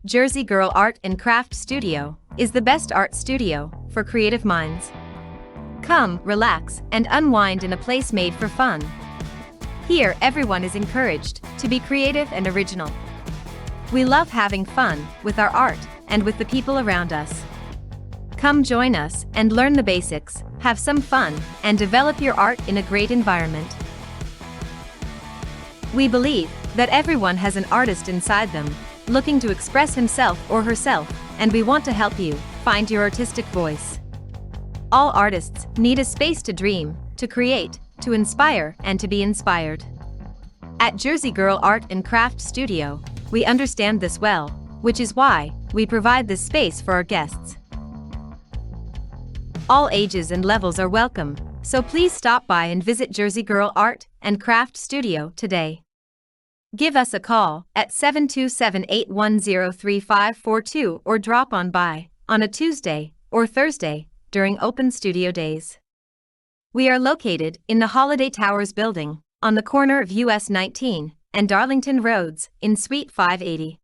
Jersey Girl Art and Craft Studio is the best art studio for creative minds. Come, relax, and unwind in a place made for fun. Here, everyone is encouraged to be creative and original. We love having fun with our art and with the people around us. Come join us and learn the basics, have some fun, and develop your art in a great environment. We believe that everyone has an artist inside them, looking to express himself or herself, and we want to help you find your artistic voice. All artists need a space to dream, to create, to inspire, and to be inspired. At Jersey Girl Art and Craft Studio, we understand this well, which is why we provide this space for our guests. All ages and levels are welcome, so please stop by and visit Jersey Girl Art and Craft Studio today. Give us a call at 727-810-3542 or drop on by on a Tuesday or Thursday during open studio days. We are located in the Holiday Towers building on the corner of US 19 and Darlington Roads in Suite 580.